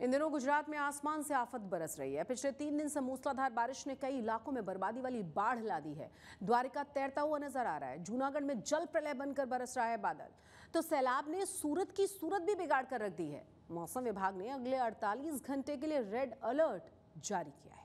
इन दिनों गुजरात में आसमान से आफत बरस रही है। पिछले 3 दिन से मूसलाधार बारिश ने कई इलाकों में बर्बादी वाली बाढ़ ला दी है। द्वारिका तैरता हुआ नजर आ रहा है। जूनागढ़ में जल प्रलय बनकर बरस रहा है बादल। तो सैलाब ने सूरत की सूरत भी बिगाड़ कर रख दी है। मौसम विभाग ने अगले 48 घंटे के लिए रेड अलर्ट जारी किया है।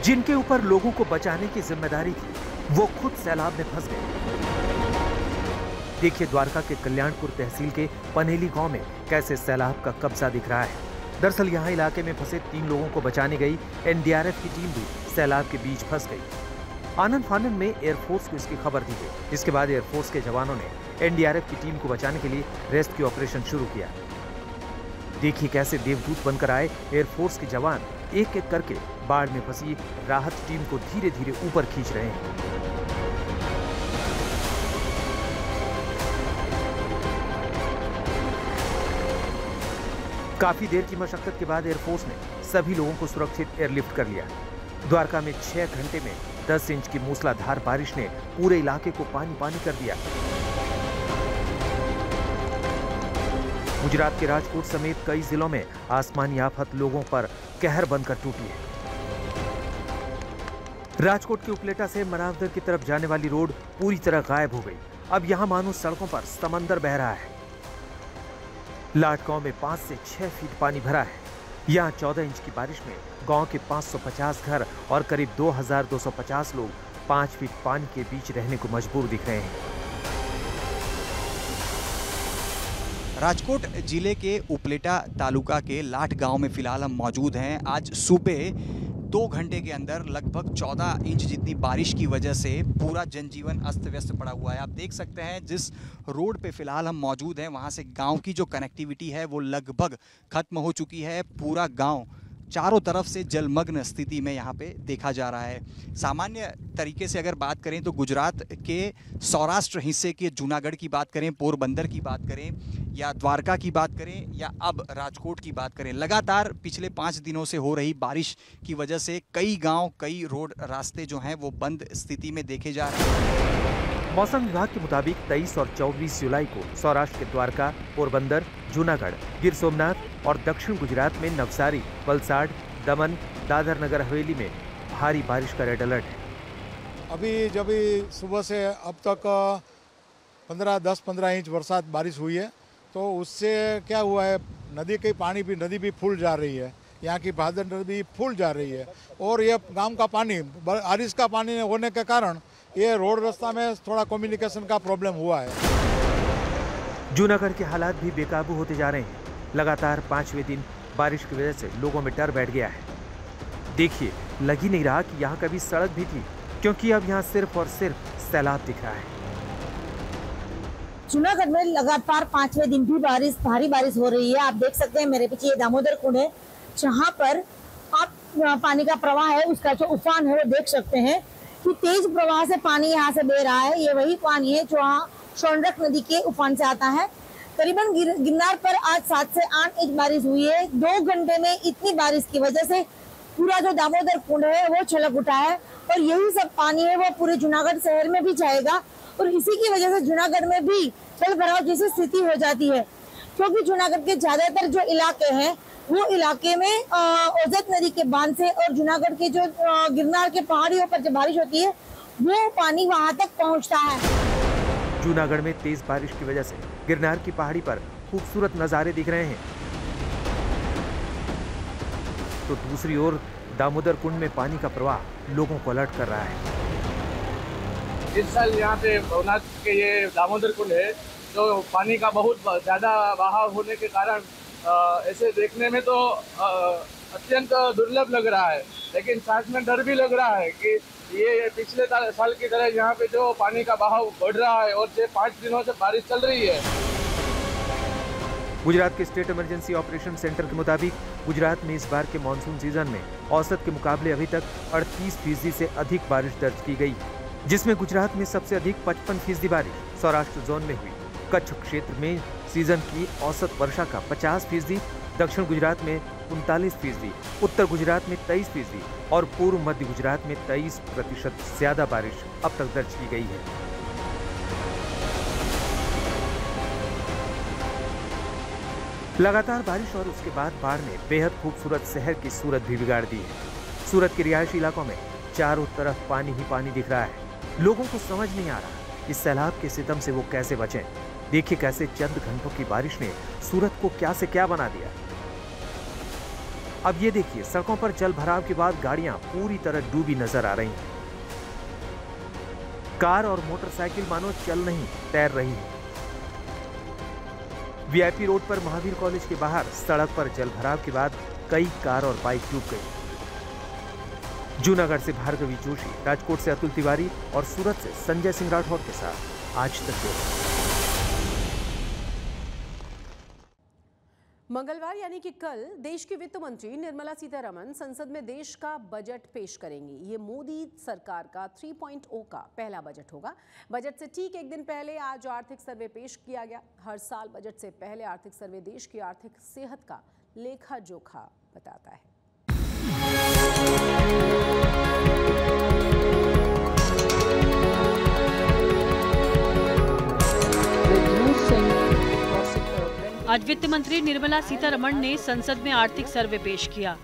जिनके ऊपर लोगों को बचाने की जिम्मेदारी थी, वो खुद सैलाब में फंस गए। देखिए द्वारका के कल्याणपुर तहसील के पनेली गांव में कैसे सैलाब का कब्जा दिख रहा है। दरअसल यहां इलाके में फंसे 3 लोगों को बचाने गई एनडीआरएफ की टीम भी सैलाब के बीच फंस गई। आनंद फानंद में एयरफोर्स को इसकी खबर दी गई। इसके बाद एयरफोर्स के जवानों ने एनडीआरएफ की टीम को बचाने के लिए रेस्क्यू ऑपरेशन शुरू किया। देखिए कैसे देवदूत बनकर आए एयरफोर्स के जवान एक एक करके बाढ़ में फंसी राहत टीम को धीरे धीरे ऊपर खींच रहे हैं। काफी देर की मशक्कत के बाद एयरफोर्स ने सभी लोगों को सुरक्षित एयरलिफ्ट कर लिया। द्वारका में 6 घंटे में 10 इंच की मूसलाधार बारिश ने पूरे इलाके को पानी पानी कर दिया। गुजरात के राजकोट समेत कई जिलों में आसमानी आफत लोगों पर कहर बनकर टूटी है। राजकोट के उपलेटा से मनावदर की तरफ जाने वाली रोड पूरी तरह गायब हो गई। अब यहां मानो सड़कों पर समंदर बह रहा है। लाट गांव में 5 से 6 फीट पानी भरा है। यहां 14 इंच की बारिश में गांव के 550 घर और करीब 2250 लोग 5 फीट पानी के बीच रहने को मजबूर दिख रहे हैं। राजकोट जिले के उपलेटा तालुका के लाट गांव में फिलहाल हम मौजूद हैं। आज सुबह 2 घंटे के अंदर लगभग 14 इंच जितनी बारिश की वजह से पूरा जनजीवन अस्त व्यस्त पड़ा हुआ है। आप देख सकते हैं जिस रोड पे फिलहाल हम मौजूद हैं वहां से गांव की जो कनेक्टिविटी है वो लगभग खत्म हो चुकी है। पूरा गांव चारों तरफ से जलमग्न स्थिति में यहाँ पे देखा जा रहा है। सामान्य तरीके से अगर बात करें तो गुजरात के सौराष्ट्र हिस्से के जूनागढ़ की बात करें, पोरबंदर की बात करें या द्वारका की बात करें या अब राजकोट की बात करें, लगातार पिछले 5 दिनों से हो रही बारिश की वजह से कई गांव, कई रोड रास्ते जो हैं वो बंद स्थिति में देखे जा रहे हैं। मौसम विभाग के मुताबिक 23 और 24 जुलाई को सौराष्ट्र के द्वारका, पोरबंदर, जूनागढ़, गिर सोमनाथ और दक्षिण गुजरात में नवसारी, वलसाड, दमन, दादर नगर हवेली में भारी बारिश का रेड अलर्ट है। अभी जब सुबह से अब तक 10-15 इंच बरसात बारिश हुई है, तो उससे क्या हुआ है, नदी भी फूल जा रही है। यहाँ की भादर नदी फूल जा रही है और ये गांव का पानी, बारिश का पानी होने के कारण ये रोड रास्ता में थोड़ा कम्युनिकेशन का प्रॉब्लम हुआ है। जूनागढ़ के हालात भी बेकाबू होते जा रहे हैं। लगातार 5वें दिन बारिश की वजह से लोगों में डर बैठ गया है। देखिए लग ही नहीं रहा कि यहाँ कभी सड़क भी थी, क्योंकि अब यहाँ सिर्फ और सिर्फ सैलाब दिख रहा है। जूनागढ़ में लगातार 5वें दिन भी भारी बारिश हो रही है। आप देख सकते हैं मेरे पीछे ये दामोदर कुंड है, जहाँ पर आप पानी का प्रवाह है, उसका जो उफान है वो देख सकते हैं कि तेज प्रवाह से पानी यहाँ से बह रहा है। ये वही पानी है जो यहाँ सोनरख नदी के उफान से आता है। करीबन गिरनार पर आज 7 से 8 इंच बारिश हुई है। 2 घंटे में इतनी बारिश की वजह से पूरा जो दामोदर कुंड है वो छलक उठा है और यही सब पानी है वो पूरे जूनागढ़ शहर में भी जाएगा और इसी की वजह से जूनागढ़ में भी जल भराव जैसी स्थिति हो जाती है, क्योंकि जूनागढ़ के ज्यादातर जो इलाके हैं वो इलाके में ओजत नदी के बांध से और जूनागढ़ के जो गिरनार के पहाड़ियों पर जब बारिश होती है वो पानी वहां तक पहुंचता है। जूनागढ़ में तेज बारिश की वजह से गिरनार की पहाड़ी पर खूबसूरत नजारे दिख रहे हैं, तो दूसरी ओर दामोदर कुंड में पानी का प्रवाह लोगों को अलर्ट कर रहा है। इस साल यहाँ पे भवनाथ के ये दामोदर कुंड है, तो पानी का बहुत ज्यादा बहाव होने के कारण ऐसे देखने में तो अत्यंत दुर्लभ लग रहा है, लेकिन साथ में डर भी लग रहा है कि ये पिछले साल की तरह यहाँ पे जो पानी का बहाव बढ़ रहा है और 5 दिनों से बारिश चल रही है। गुजरात के स्टेट इमरजेंसी ऑपरेशन सेंटर के मुताबिक गुजरात में इस बार के मानसून सीजन में औसत के मुकाबले अभी तक 38% से अधिक बारिश दर्ज की गई। जिसमें गुजरात में सबसे अधिक 55% बारिश सौराष्ट्र जोन में हुई। कच्छ क्षेत्र में सीजन की औसत वर्षा का 50%, दक्षिण गुजरात में 39%, उत्तर गुजरात में 23% और पूर्व मध्य गुजरात में 23% ज्यादा बारिश अब तक दर्ज की गई है। लगातार बारिश और उसके बाद बाढ़ ने बेहद खूबसूरत शहर की सूरत भी बिगाड़ दी है। सूरत के रिहायशी इलाकों में चारों तरफ पानी ही पानी दिख रहा है। लोगों को समझ नहीं आ रहा इस सैलाब के सितम से वो कैसे बचें। देखिए कैसे चंद घंटों की बारिश ने सूरत को क्या से क्या बना दिया। अब ये देखिए सड़कों पर जल भराव के बाद गाड़ियां पूरी तरह डूबी नजर आ रही हैं। कार और मोटरसाइकिल मानो चल नहीं तैर रही है। वीआईपी रोड पर महावीर कॉलेज के बाहर सड़क पर जल भराव के बाद कई कार और बाइक डूब गई। जूनागढ़ से भार्गवी जोशी, राजकोट से अतुल तिवारी और सूरत से संजय सिंह राठौर के साथ आज तक। मंगलवार यानी कि कल देश की वित्त मंत्री निर्मला सीतारमण संसद में देश का बजट पेश करेंगी। ये मोदी सरकार का 3.0 का पहला बजट होगा। बजट से ठीक एक दिन पहले आज आर्थिक सर्वे पेश किया गया। हर साल बजट से पहले आर्थिक सर्वे देश की आर्थिक सेहत का लेखा जोखा बताता है। आज वित्त मंत्री निर्मला सीतारमण ने संसद में आर्थिक सर्वे पेश किया।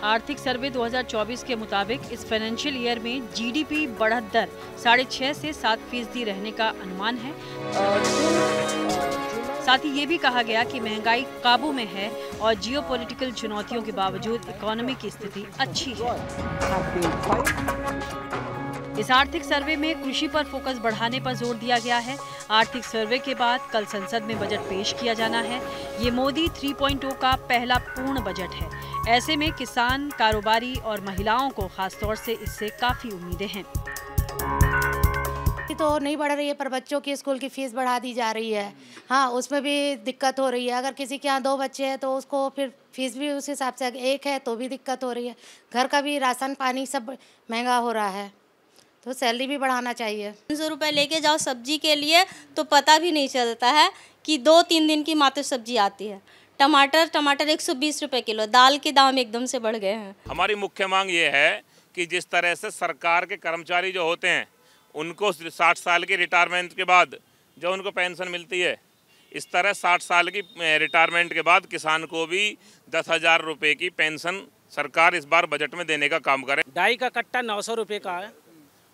आर्थिक सर्वे 2024 के मुताबिक इस फाइनेंशियल ईयर में जीडीपी बढ़त दर 6.5 से 7% रहने का अनुमान है। साथ ही ये भी कहा गया कि महंगाई काबू में है और जियोपॉलिटिकल चुनौतियों के बावजूद इकोनॉमी की स्थिति अच्छी है। इस आर्थिक सर्वे में कृषि पर फोकस बढ़ाने पर जोर दिया गया है। आर्थिक सर्वे के बाद कल संसद में बजट पेश किया जाना है। ये मोदी 3.0 का पहला पूर्ण बजट है। ऐसे में किसान, कारोबारी और महिलाओं को खासतौर से इससे काफी उम्मीदें हैं। तो नहीं बढ़ रही है, पर बच्चों की स्कूल की फीस बढ़ा दी जा रही है। हाँ, उसमें भी दिक्कत हो रही है। अगर किसी के यहाँ 2 बच्चे हैं तो उसको फिर फीस भी उस हिसाब से, 1 है तो भी दिक्कत हो रही है। घर का भी राशन पानी सब महंगा हो रहा है, तो सैलरी भी बढ़ाना चाहिए। 300 रुपये लेके जाओ सब्जी के लिए तो पता भी नहीं चलता है कि 2-3 दिन की मात्र सब्जी आती है। टमाटर 120 रुपये किलो, दाल के दाम एकदम से बढ़ गए हैं। हमारी मुख्य मांग ये है कि जिस तरह से सरकार के कर्मचारी जो होते हैं उनको 60 साल की रिटायरमेंट के बाद जो उनको पेंशन मिलती है, इस तरह 60 साल की रिटायरमेंट के बाद किसान को भी 10,000 रुपये की पेंशन सरकार इस बार बजट में देने का काम करे। डाई का कट्टा 900 रुपये का है।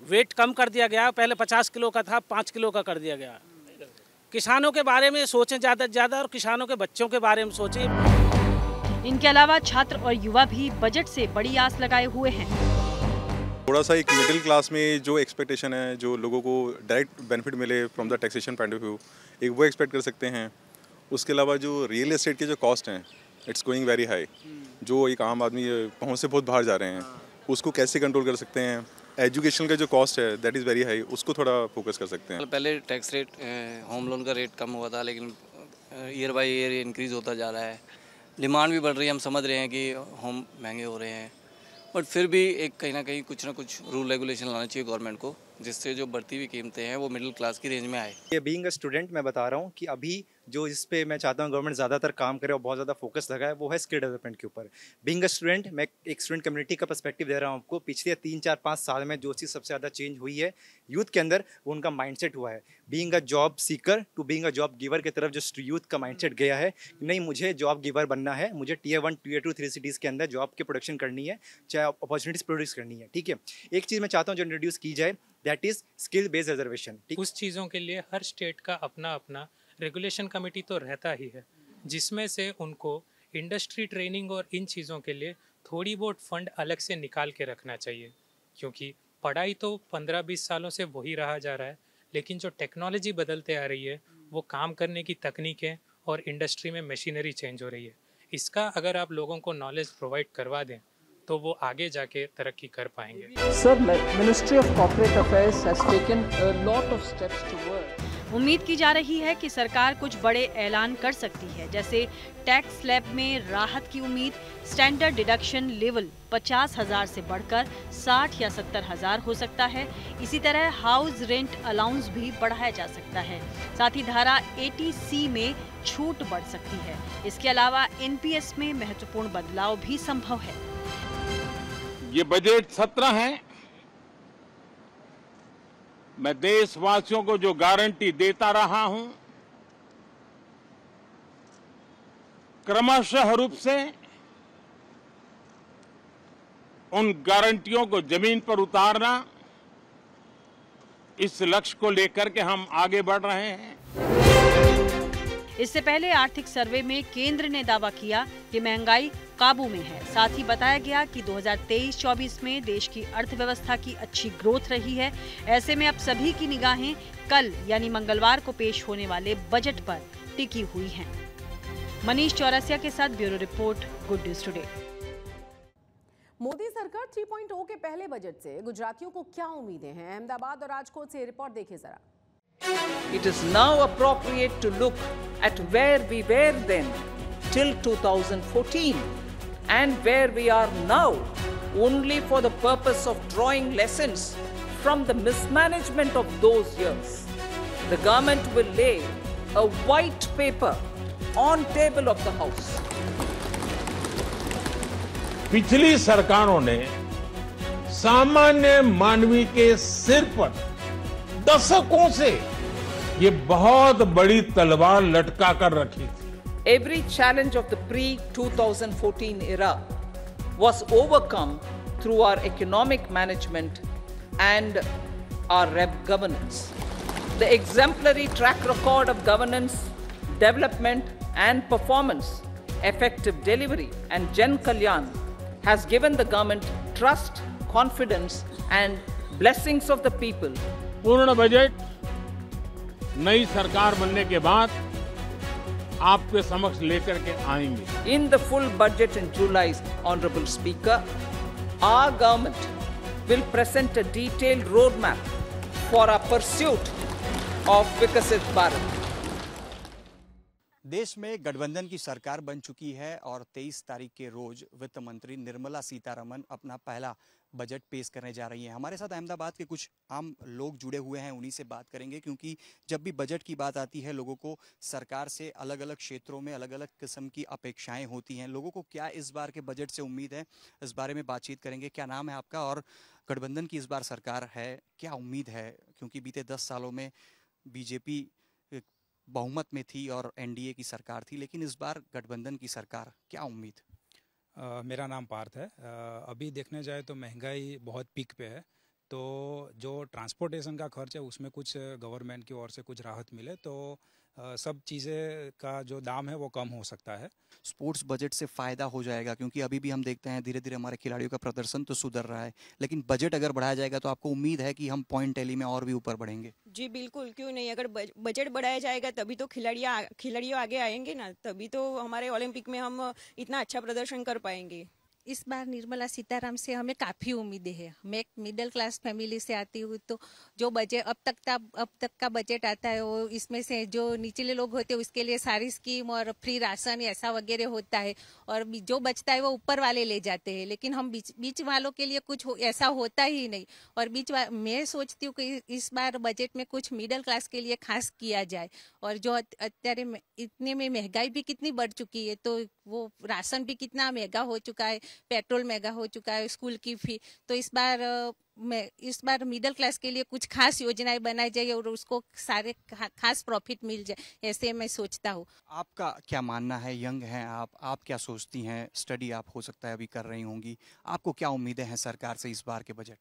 वेट कम कर दिया गया, पहले 50 किलो का था 5 किलो का कर दिया गया। किसानों के बारे में सोचें ज़्यादा से ज़्यादा और किसानों के बच्चों के बारे में सोचें। इनके अलावा छात्र और युवा भी बजट से बड़ी आस लगाए हुए हैं। थोड़ा सा एक मिडिल क्लास में जो एक्सपेक्टेशन है, जो लोगों को डायरेक्ट बेनिफिट मिले from the taxation point of view, एक वो एक्सपेक्ट कर सकते हैं। उसके अलावा जो रियल एस्टेट के जो कॉस्ट हैं, इट्स गोइंग वेरी हाई। जो एक आम आदमी पहुँच से बहुत बाहर जा रहे हैं, उसको कैसे कंट्रोल कर सकते हैं। एजुकेशन का जो कॉस्ट है दैट इज़ वेरी हाई, उसको थोड़ा फोकस कर सकते हैं। पहले टैक्स रेट, होम लोन का रेट कम हुआ था, लेकिन ईयर बाय ईयर इंक्रीज़ होता जा रहा है। डिमांड भी बढ़ रही है, हम समझ रहे हैं कि होम महंगे हो रहे हैं, बट फिर भी एक कहीं ना कहीं कुछ ना कुछ रूल रेगुलेशन लाना चाहिए गवर्नमेंट को, जिससे जो बढ़ती हुई कीमतें हैं वो मिडिल क्लास की रेंज में आए। ये बीइंग अ स्टूडेंट मैं बता रहा हूँ कि अभी जो इस पे मैं चाहता हूँ गवर्नमेंट ज़्यादातर काम करे और बहुत ज़्यादा फोकस लगाए, वो है स्किल डेवलपमेंट के ऊपर। बीइंग अ स्टूडेंट, मैं एक स्टूडेंट कम्युनिटी का पर्सपेक्टिव दे रहा हूँ आपको। पिछले 3-4-5 साल में जो चीज़ सबसे ज़्यादा चेंज हुई है यूथ के अंदर, वो उनका माइंडसेट हुआ है। Being a job seeker to being a job giver की तरफ जो यूथ का माइंडसेट गया है, नहीं मुझे जॉब गिवर बनना है, मुझे Tier 1, Tier 2, 3 सिटीज़ के अंदर जॉब की प्रोडक्शन करनी है, चाहे अपॉर्चुनिटीज़ प्रोड्यूस करनी है। ठीक है, एक चीज़ मैं चाहता हूँ जो इंट्रोड्यूस की जाए, that is skill based reservation. उस चीज़ों के लिए हर स्टेट का अपना अपना रेगुलेशन कमेटी तो रहता ही है, जिसमें से उनको इंडस्ट्री ट्रेनिंग और इन चीज़ों के लिए थोड़ी बहुत फंड अलग से निकाल के रखना चाहिए। क्योंकि पढ़ाई तो 15-20 सालों से वही रहा जा रहा है, लेकिन जो टेक्नोलॉजी बदलते आ रही है, वो काम करने की तकनीकें और इंडस्ट्री में मशीनरी चेंज हो रही है। इसका अगर आप लोगों को नॉलेज प्रोवाइड करवा दें तो वो आगे जाके तरक्की कर पाएंगे। Sir, Ministry of Corporate Affairs has taken a lot of steps towards उम्मीद की जा रही है कि सरकार कुछ बड़े ऐलान कर सकती है, जैसे टैक्स स्लैब में राहत की उम्मीद, स्टैंडर्ड डिडक्शन लेवल 50,000 से बढ़कर 60 या 70,000 हो सकता है। इसी तरह हाउस रेंट अलाउंस भी बढ़ाया जा सकता है। साथ ही धारा 80C में छूट बढ़ सकती है। इसके अलावा NPS में महत्वपूर्ण बदलाव भी संभव है। ये बजट सत्र है। मैं देशवासियों को जो गारंटी देता रहा हूं, क्रमशः रूप से उन गारंटियों को जमीन पर उतारना, इस लक्ष्य को लेकर के हम आगे बढ़ रहे हैं। इससे पहले आर्थिक सर्वे में केंद्र ने दावा किया कि महंगाई काबू में है। साथ ही बताया गया कि 2023-24 में देश की अर्थव्यवस्था की अच्छी ग्रोथ रही है। ऐसे में अब सभी की निगाहें कल यानी मंगलवार को पेश होने वाले बजट पर टिकी हुई हैं। मनीष चौरसिया के साथ bureau report, good news today. Modi सरकार 3.0 के पहले बजट से गुजरातियों को क्या उम्मीदें हैं? अहमदाबाद और राजकोट से रिपोर्ट देखिए जरा। It is now appropriate to look at where we were then till 2014 and where we are now, only for the purpose of drawing lessons from the mismanagement of those years. The government will lay a white paper on table of the House. पिछली सरकारों ने सामान्य मानवी के सिर पर दशकों से ये बहुत बड़ी तलवार लटका कर रखी थी। Every challenge of the pre-2014 era was overcome through our economic management and our governance. The exemplary track record of governance, development and performance, effective delivery and Jan Kalyan has given the government trust, confidence and blessings of the people. पूर्ण budget नई सरकार बनने के बाद आपके समक्ष लेकर के आएंगे। In the full budget in July, Honorable Speaker, our government will present a detailed roadmap for our pursuit of Vikasit Bharat. देश में गठबंधन की सरकार बन चुकी है और 23 तारीख के रोज वित्त मंत्री निर्मला सीतारमण अपना पहला बजट पेश करने जा रही हैं। हमारे साथ अहमदाबाद के कुछ आम लोग जुड़े हुए हैं, उन्हीं से बात करेंगे, क्योंकि जब भी बजट की बात आती है लोगों को सरकार से अलग अलग क्षेत्रों में अलग अलग किस्म की अपेक्षाएं होती हैं। लोगों को क्या इस बार के बजट से उम्मीद है, इस बारे में बातचीत करेंगे। क्या नाम है आपका और गठबंधन की इस बार सरकार है, क्या उम्मीद है? क्योंकि बीते 10 सालों में बीजेपी बहुमत में थी और एनडीए की सरकार थी, लेकिन इस बार गठबंधन की सरकार, क्या उम्मीद? मेरा नाम पार्थ है। अभी देखने जाए तो महंगाई बहुत पीक पे है, तो जो ट्रांसपोर्टेशन का खर्च है उसमें कुछ गवर्नमेंट की ओर से कुछ राहत मिले तो सब चीज़ें का जो दाम है वो कम हो सकता है। स्पोर्ट्स बजट से फ़ायदा हो जाएगा, क्योंकि अभी भी हम देखते हैं धीरे धीरे हमारे खिलाड़ियों का प्रदर्शन तो सुधर रहा है, लेकिन बजट अगर बढ़ाया जाएगा तो आपको उम्मीद है कि हम पॉइंट टैली में और भी ऊपर बढ़ेंगे? जी बिल्कुल, क्यों नहीं। अगर बजट बढ़ाया जाएगा तभी तो खिलाड़ियों आगे आएंगे ना, तभी तो हमारे ओलंपिक में हम इतना अच्छा प्रदर्शन कर पाएंगे। इस बार निर्मला सीतारामन से हमें काफ़ी उम्मीदें हैं। मैं एक मिडिल क्लास फैमिली से आती हूँ, तो जो बजट अब तक का बजट आता है वो इसमें से जो निचले लोग होते हैं उसके लिए सारी स्कीम और फ्री राशन ऐसा वगैरह होता है, और जो बचता है वो ऊपर वाले ले जाते हैं, लेकिन हम बीच वालों के लिए कुछ ऐसा होता ही नहीं। और मैं सोचती हूँ कि इस बार बजट में कुछ मिडिल क्लास के लिए खास किया जाए। और जो अत्यारे इतने में महंगाई भी कितनी बढ़ चुकी है, तो वो राशन भी कितना महंगा हो चुका है, पेट्रोल महंगा हो चुका है, स्कूल की फी, तो इस बार मिडिल क्लास के लिए कुछ खास योजनाएं बनाई जाए और उसको सारे खास प्रॉफिट मिल जाए, ऐसे मैं सोचता हूँ। आपका क्या मानना है? यंग हैं आप क्या सोचती हैं? स्टडी आप हो सकता है अभी कर रही होंगी, आपको क्या उम्मीदें हैं सरकार से इस बार के बजट?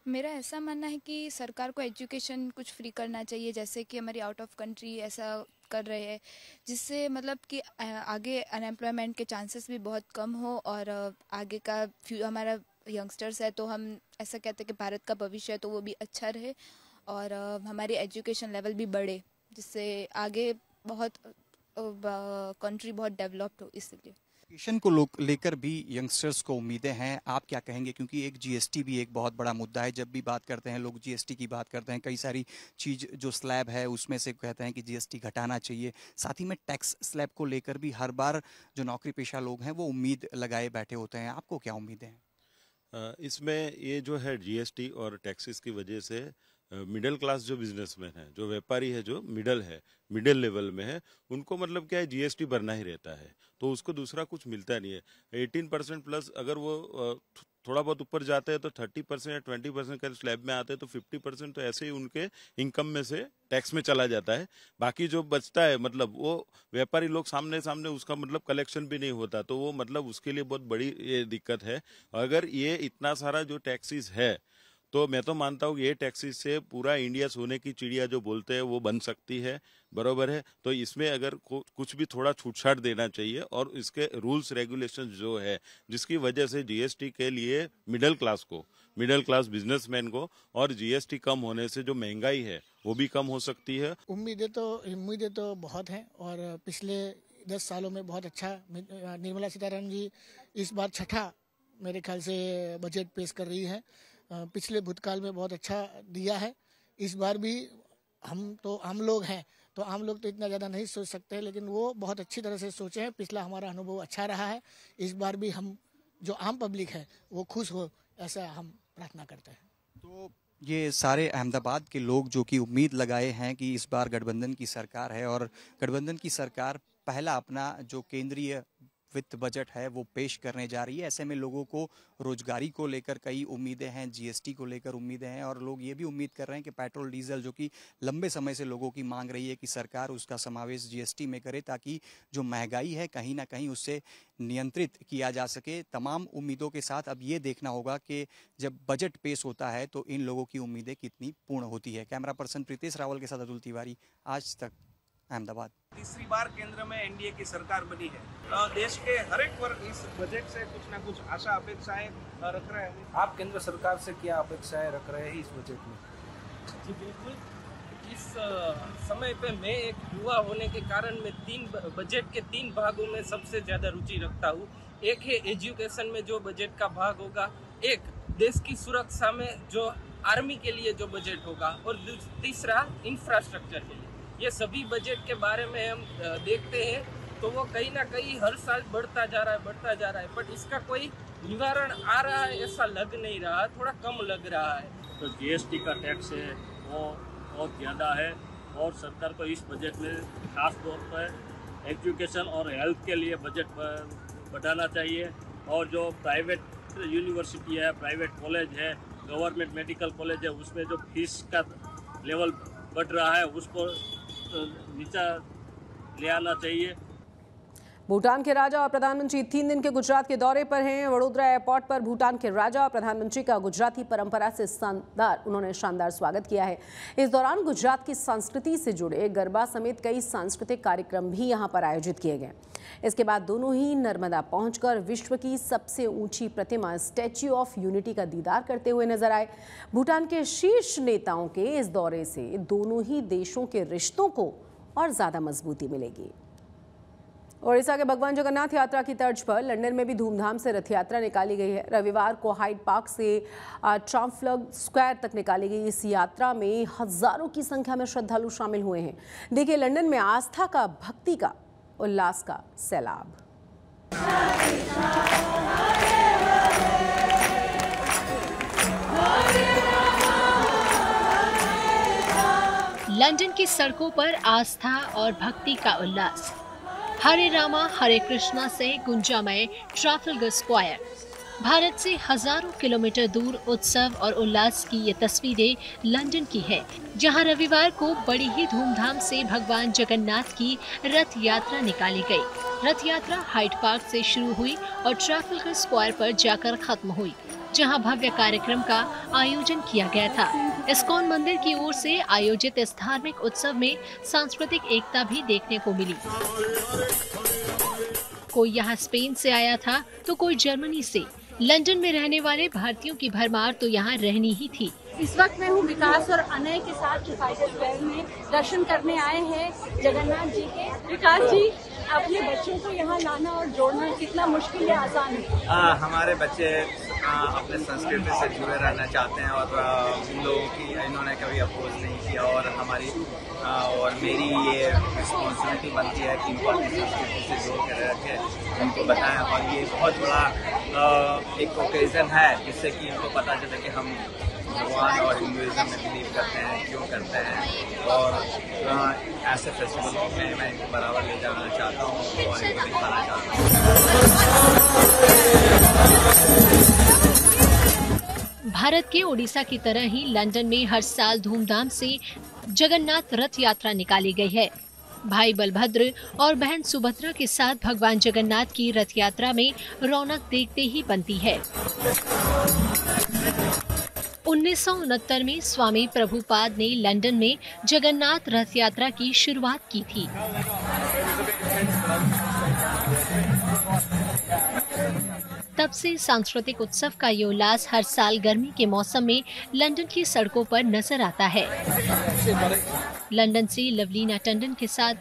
मेरा ऐसा मानना है कि सरकार को एजुकेशन कुछ फ्री करना चाहिए, जैसे कि हमारी आउट ऑफ कंट्री ऐसा कर रहे हैं, जिससे मतलब कि आगे अनएम्प्लॉयमेंट के चांसेस भी बहुत कम हो और आगे का हमारा यंगस्टर्स है तो हम ऐसा कहते हैं कि भारत का भविष्य है तो वो भी अच्छा रहे और हमारी एजुकेशन लेवल भी बढ़े, जिससे आगे बहुत कंट्री बहुत डेवलप्ड हो। इसलिए एजुकेशन को लेकर भी यंगस्टर्स को उम्मीदें हैं, आप क्या कहेंगे? क्योंकि एक जीएसटी भी एक बहुत बड़ा मुद्दा है। जब भी बात करते हैं लोग जीएसटी की बात करते हैं, कई सारी चीज़ जो स्लैब है उसमें से कहते हैं कि जीएसटी घटाना चाहिए। साथ ही में टैक्स स्लैब को लेकर भी हर बार जो नौकरी पेशा लोग हैं वो उम्मीद लगाए बैठे होते हैं। आपको क्या उम्मीदें हैं? इसमें ये जो है जीएसटी और टैक्सेस की वजह से मिडिल क्लास जो बिजनेसमैन है, जो व्यापारी है, जो मिडिल लेवल में है, उनको मतलब क्या है जीएसटी भरना ही रहता है, तो उसको दूसरा कुछ मिलता नहीं है। 18% प्लस अगर वो थोड़ा बहुत ऊपर जाते हैं तो 30% या 20% का स्लैब में आते हैं तो 50% तो ऐसे ही उनके इनकम में से टैक्स में चला जाता है। बाकी जो बचता है मतलब वो व्यापारी लोग सामने उसका मतलब कलेक्शन भी नहीं होता, तो वो मतलब उसके लिए बहुत बड़ी ये दिक्कत है। अगर ये इतना सारा जो टैक्सेस है तो मैं तो मानता हूँ ये टैक्सेस से पूरा इंडिया सोने की चिड़िया जो बोलते हैं वो बन सकती है, बरोबर है। तो इसमें अगर कुछ भी थोड़ा छूटछाट देना चाहिए और इसके रूल्स रेगुलेशन जो है जिसकी वजह से जीएसटी के लिए मिडिल क्लास बिजनेसमैन को और जीएसटी कम होने से जो महंगाई है वो भी कम हो सकती है। उम्मीदें तो बहुत हैं और पिछले 10 सालों में बहुत अच्छा निर्मला सीतारमण जी इस बार छठा मेरे ख्याल से बजट पेश कर रही है। पिछले भूतकाल में बहुत अच्छा दिया है। इस बार भी हम लोग हैं तो आम लोग तो इतना ज़्यादा नहीं सोच सकते, लेकिन वो बहुत अच्छी तरह से सोचे हैं। पिछला हमारा अनुभव अच्छा रहा है, इस बार भी हम जो आम पब्लिक है वो खुश हो, ऐसा हम प्रार्थना करते हैं। तो ये सारे अहमदाबाद के लोग जो कि उम्मीद लगाए हैं कि इस बार गठबंधन की सरकार है और गठबंधन की सरकार पहला अपना जो केंद्रीय वित्त बजट है वो पेश करने जा रही है। ऐसे में लोगों को रोजगारी को लेकर कई उम्मीदें हैं, जीएसटी को लेकर उम्मीदें हैं और लोग ये भी उम्मीद कर रहे हैं कि पेट्रोल डीजल जो कि लंबे समय से लोगों की मांग रही है कि सरकार उसका समावेश जीएसटी में करे ताकि जो महंगाई है कहीं ना कहीं उससे नियंत्रित किया जा सके। तमाम उम्मीदों के साथ अब ये देखना होगा कि जब बजट पेश होता है तो इन लोगों की उम्मीदें कितनी पूर्ण होती है। कैमरा पर्सन प्रीतेश रावल के साथ अतुल तिवारी, आज तक, अहमदाबाद। तीसरी बार केंद्र में एनडीए की सरकार बनी है। देश के हर एक वर्ग इस बजट से कुछ ना कुछ आशा अपेक्षाएं रख रहे हैं। आप केंद्र सरकार से क्या अपेक्षाएं रख रहे हैं इस बजट में? जी बिल्कुल, इस समय पे मैं एक युवा होने के कारण मैं बजट के 3 भागों में सबसे ज़्यादा रुचि रखता हूँ। एक है एजुकेशन में जो बजट का भाग होगा, एक देश की सुरक्षा में जो आर्मी के लिए जो बजट होगा और तीसरा इंफ्रास्ट्रक्चर के लिए। ये सभी बजट के बारे में हम देखते हैं तो वो कहीं ना कहीं हर साल बढ़ता जा रहा है, बट इसका कोई निवारण आ रहा है ऐसा लग नहीं रहा, थोड़ा कम लग रहा है। तो जीएसटी का टैक्स है वो बहुत ज़्यादा है और सरकार को इस बजट में खास तौर पर एजुकेशन और हेल्थ के लिए बजट बढ़ाना चाहिए और जो प्राइवेट यूनिवर्सिटी है, प्राइवेट कॉलेज है, गवर्नमेंट मेडिकल कॉलेज है, उसमें जो फीस का लेवल बढ़ रहा है उसको नीचा ले आना चाहिए। भूटान के राजा और प्रधानमंत्री 3 दिन के गुजरात के दौरे पर हैं। वडोदरा एयरपोर्ट पर भूटान के राजा और प्रधानमंत्री का गुजराती परंपरा से उन्होंने शानदार स्वागत किया है। इस दौरान गुजरात की संस्कृति से जुड़े गरबा समेत कई सांस्कृतिक कार्यक्रम भी यहां पर आयोजित किए गए। इसके बाद दोनों ही नर्मदा पहुंचकर विश्व की सबसे ऊंची प्रतिमा स्टैच्यू ऑफ यूनिटी का दीदार करते हुए नजर आए। भूटान के शीर्ष नेताओं के इस दौरे से दोनों ही देशों के रिश्तों को और ज्यादा मजबूती मिलेगी। ओडिशा के भगवान जगन्नाथ यात्रा की तर्ज पर लंदन में भी धूमधाम से रथ यात्रा निकाली गई है। रविवार को हाइड पार्क से ट्राफल्गर स्क्वायर तक निकाली गई इस यात्रा में हजारों की संख्या में श्रद्धालु शामिल हुए हैं। देखिए लंदन में आस्था का, भक्ति का, उल्लास का सैलाब। लंदन की सड़कों पर आस्था और भक्ति का उल्लास। हरे रामा हरे कृष्णा से गुंजामय ट्राफल्गर स्क्वायर। भारत से हजारों किलोमीटर दूर उत्सव और उल्लास की ये तस्वीरें लंदन की है, जहां रविवार को बड़ी ही धूमधाम से भगवान जगन्नाथ की रथ यात्रा निकाली गई। रथ यात्रा हाइड पार्क से शुरू हुई और ट्राफल्गर स्क्वायर पर जाकर खत्म हुई, जहां भव्य कार्यक्रम का आयोजन किया गया था। इस्कॉन मंदिर की ओर से आयोजित इस धार्मिक उत्सव में सांस्कृतिक एकता भी देखने को मिली। कोई यहाँ स्पेन से आया था तो कोई जर्मनी से। लंदन में रहने वाले भारतीयों की भरमार तो यहाँ रहनी ही थी। इस वक्त मैं हूँ विकास और अनय के साथ किफायती स्क्वायर में दर्शन करने आए हैं जगन्नाथ जी के। विकास जी, अपने बच्चों को यहाँ लाना और जोड़ना कितना मुश्किल है, आसान है? हमारे बच्चे अपने संस्कृति से जुड़े रहना चाहते हैं और इन लोगों की इन्होंने कभी अपोज नहीं किया और हमारी और मेरी ये रिस्पॉन्सिबिलिटी बनती है कि इनको अपनी संस्कृति से जोड़ कर रखें, उनको बताएं। और ये बहुत बड़ा एक ओकेजन है जिससे कि इनको पता चले कि हम भगवान और हिंदुइज्म में बिलीव करते हैं, क्यों करते हैं। और ऐसे फेस्टिवलों में मैं इनको बराबर ले जाना चाहता हूँ और इनको दिखाना चाहता हूँ। भारत के ओडिशा की तरह ही लंदन में हर साल धूमधाम से जगन्नाथ रथ यात्रा निकाली गई है। भाई बलभद्र और बहन सुभद्रा के साथ भगवान जगन्नाथ की रथ यात्रा में रौनक देखते ही बनती है। 1969 में स्वामी प्रभुपाद ने लंदन में जगन्नाथ रथ यात्रा की शुरुआत की थी। तब से सांस्कृतिक उत्सव का ये उल्लास हर साल गर्मी के मौसम में लंदन की सड़कों पर नजर आता है। लंदन से लवलीना टंडन के साथ